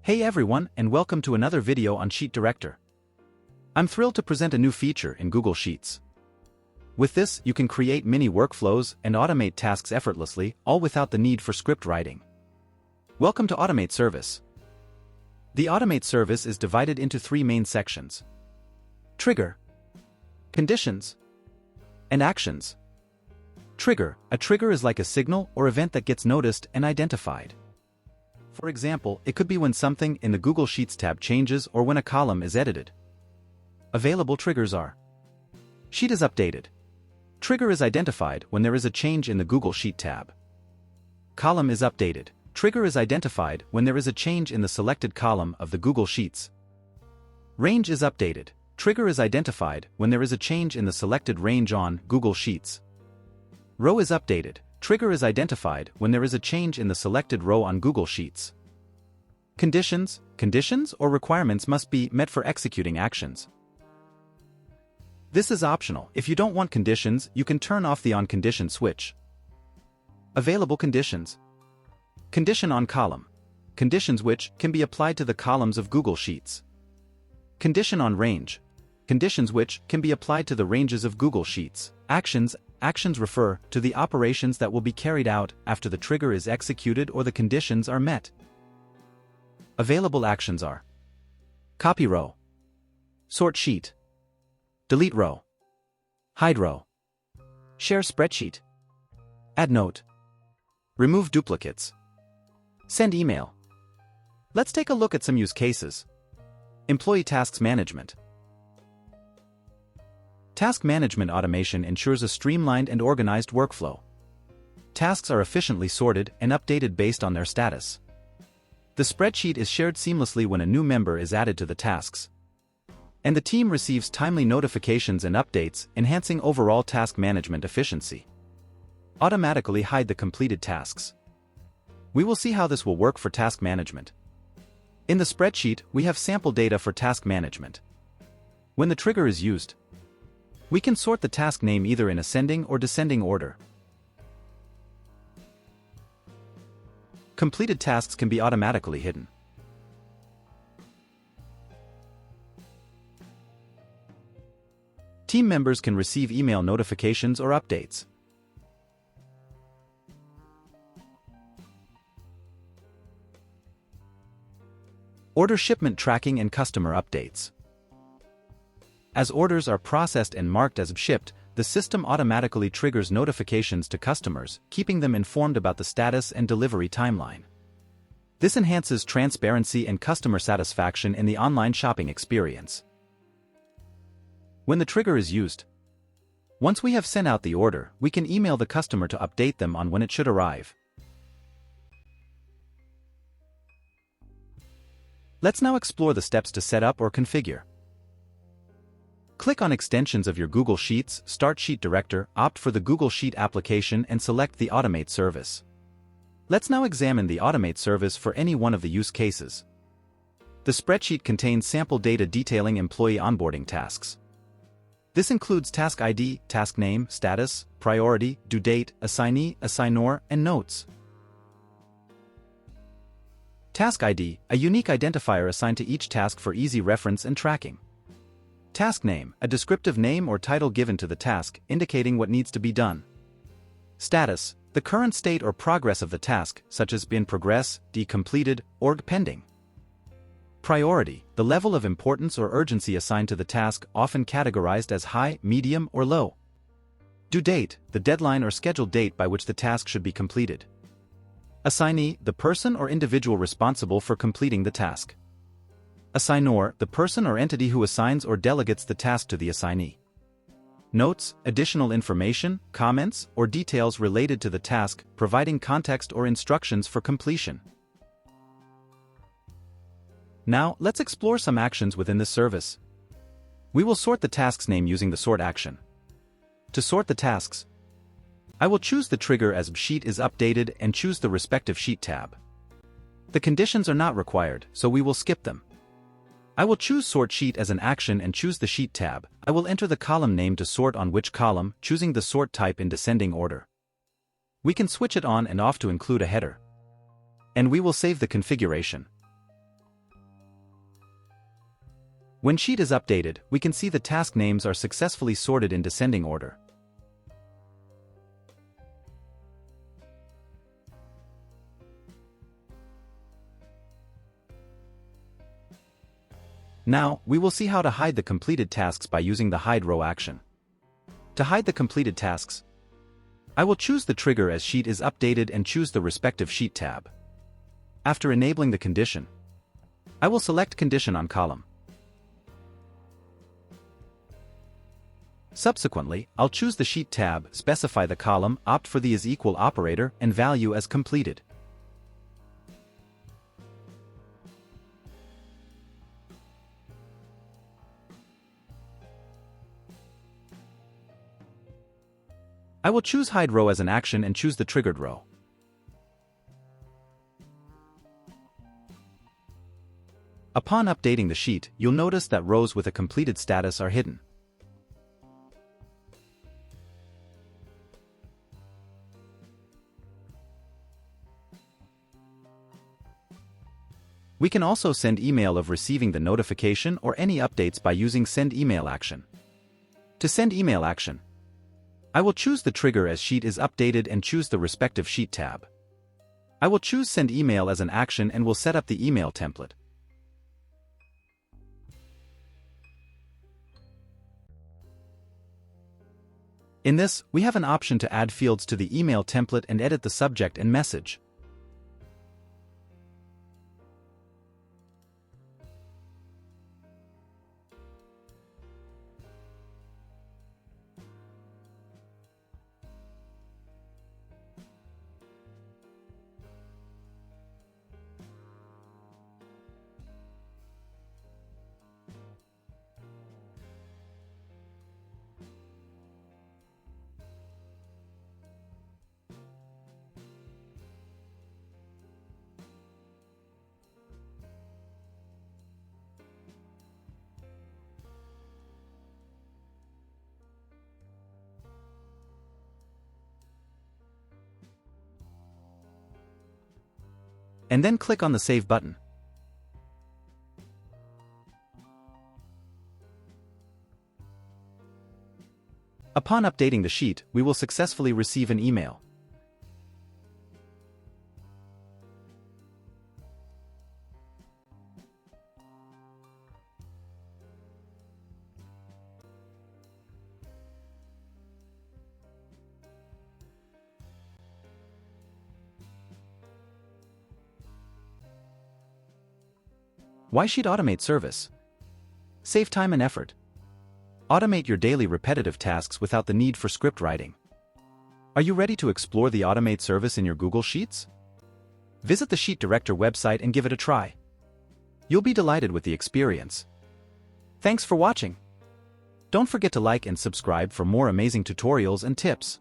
Hey everyone, and welcome to another video on Sheet Director. I'm thrilled to present a new feature in Google Sheets. With this, you can create mini workflows and automate tasks effortlessly, all without the need for script writing. Welcome to Automate Service. The Automate service is divided into three main sections: Trigger, Conditions, and Actions. Trigger. A trigger is like a signal or event that gets noticed and identified. For example, it could be when something in the Google Sheets tab changes or when a column is edited. Available triggers are: Sheet is updated. Trigger is identified when there is a change in the Google Sheet tab. Column is updated. Trigger is identified when there is a change in the selected column of the Google Sheets. Range is updated. Trigger is identified when there is a change in the selected range on Google Sheets. Row is updated. Trigger is identified when there is a change in the selected row on Google Sheets. Conditions. Conditions or requirements must be met for executing actions. This is optional. If you don't want conditions, you can turn off the On Condition switch. Available conditions. Condition on column. Conditions which can be applied to the columns of Google Sheets. Condition on range. Conditions which can be applied to the ranges of Google Sheets. Actions. Actions refer to the operations that will be carried out after the trigger is executed or the conditions are met. Available actions are: Copy row, Sort sheet, Delete row, Hide row, Share spreadsheet, Add note, Remove duplicates, Send email. Let's take a look at some use cases. Employee tasks management. Task management automation ensures a streamlined and organized workflow. Tasks are efficiently sorted and updated based on their status. The spreadsheet is shared seamlessly when a new member is added to the tasks. And the team receives timely notifications and updates, enhancing overall task management efficiency. Automatically hide the completed tasks. We will see how this will work for task management. In the spreadsheet, we have sample data for task management. When the trigger is used, we can sort the task name either in ascending or descending order. Completed tasks can be automatically hidden. Team members can receive email notifications or updates. Order shipment tracking and customer updates. As orders are processed and marked as shipped, the system automatically triggers notifications to customers, keeping them informed about the status and delivery timeline. This enhances transparency and customer satisfaction in the online shopping experience. When the trigger is used, once we have sent out the order, we can email the customer to update them on when it should arrive. Let's now explore the steps to set up or configure. Click on Extensions of your Google Sheets, start Sheet Director, opt for the Google Sheet application and select the Automate service. Let's now examine the Automate service for any one of the use cases. The spreadsheet contains sample data detailing employee onboarding tasks. This includes task ID, task name, status, priority, due date, assignee, assignor, and notes. Task ID, a unique identifier assigned to each task for easy reference and tracking. Task name, a descriptive name or title given to the task, indicating what needs to be done. Status, the current state or progress of the task, such as in progress, completed, or pending. Priority, the level of importance or urgency assigned to the task, often categorized as high, medium, or low. Due date, the deadline or scheduled date by which the task should be completed. Assignee, the person or individual responsible for completing the task. Assignor, the person or entity who assigns or delegates the task to the assignee. Notes, additional information, comments, or details related to the task, providing context or instructions for completion. Now, let's explore some actions within this service. We will sort the task's name using the sort action. To sort the tasks, I will choose the trigger as Sheet is updated and choose the respective Sheet tab. The conditions are not required, so we will skip them. I will choose Sort Sheet as an action and choose the Sheet tab. I will enter the column name to sort on which column, choosing the sort type in descending order. We can switch it on and off to include a header. And we will save the configuration. When Sheet is updated, we can see the task names are successfully sorted in descending order. Now, we will see how to hide the completed tasks by using the Hide Row action. To hide the completed tasks, I will choose the trigger as Sheet is updated and choose the respective Sheet tab. After enabling the condition, I will select Condition on Column. Subsequently, I'll choose the Sheet tab, specify the column, opt for the is equal operator, and value as completed. I will choose Hide Row as an action and choose the triggered row. Upon updating the sheet, you'll notice that rows with a completed status are hidden. We can also send email of receiving the notification or any updates by using Send Email action. To send email action, I will choose the trigger as Sheet is updated and choose the respective Sheet tab. I will choose Send Email as an action and will set up the email template. In this, we have an option to add fields to the email template and edit the subject and message. And then click on the Save button. Upon updating the sheet, we will successfully receive an email. Why Sheet Automate Service? Save time and effort. Automate your daily repetitive tasks without the need for script writing. Are you ready to explore the Automate service in your Google Sheets? Visit the Sheet Director website and give it a try. You'll be delighted with the experience. Thanks for watching. Don't forget to like and subscribe for more amazing tutorials and tips.